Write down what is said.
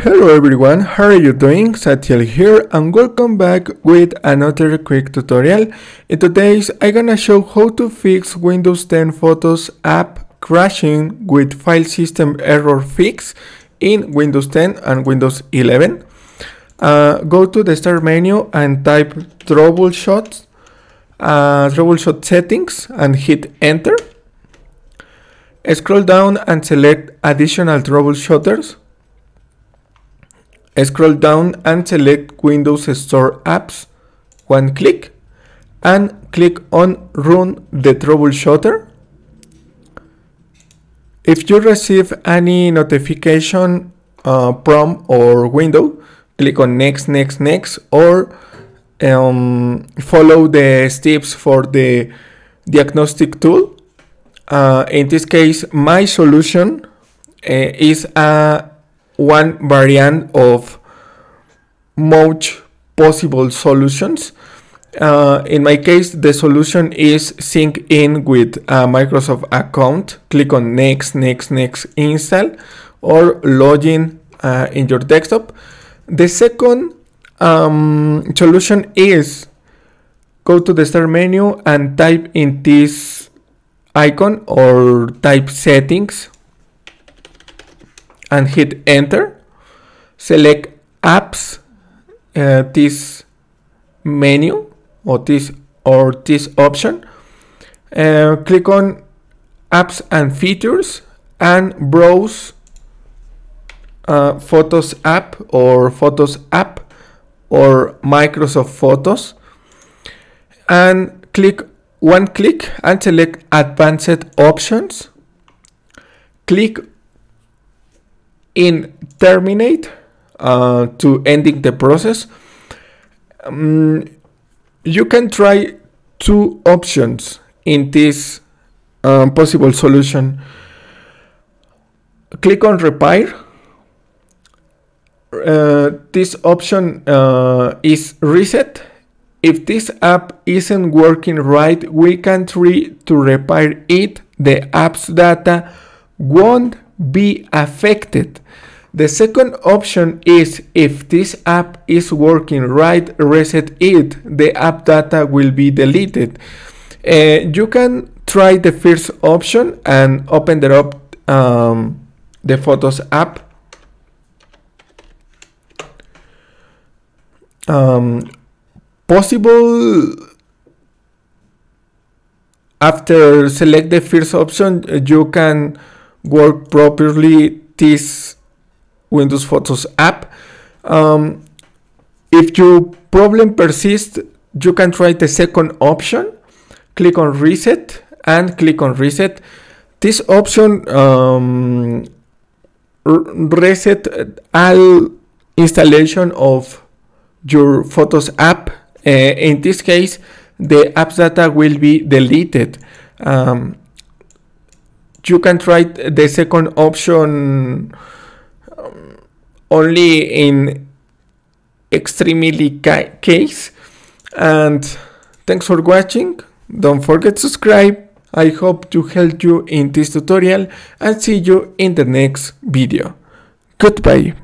Hello everyone, how are you doing? Satiel here and welcome back with another quick tutorial. In today's I'm gonna show how to fix Windows 10 Photos app crashing with file system error fix in Windows 10 and Windows 11. Go to the start menu and type troubleshoot settings and hit enter. Scroll down and select additional troubleshooters. Scroll down and select Windows Store Apps, one click, and click on Run the Troubleshooter. If you receive any notification prompt or window, click on Next, or follow the steps for the diagnostic tool. In this case, my solution is one variant of most possible solutions. In my case, the solution is sync in with a Microsoft account. Click on next, install, or login in your desktop. The second solution is go to the start menu and type in this icon or type settings and hit enter. Select apps, this menu or this option. Click on apps and features and browse Photos app or Microsoft Photos, and click and select advanced options. Click in terminate to ending the process. You can try two options in this possible solution. Click on repair. This option is reset. If this app isn't working right, we can try to repair it. The app's data won't be affected. The second option is if this app is working right, reset it. The app data will be deleted. You can try the first option and open the Photos app. Possible after select the first option, you can work properly this Windows Photos app. If your problem persists, you can try the second option. Click on reset and click on reset. This option reset all installation of your Photos app. In this case, the app's data will be deleted. You can try the second option only in extremely case. And thanks for watching. Don't forget to subscribe. I hope to help you in this tutorial and see you in the next video. Goodbye.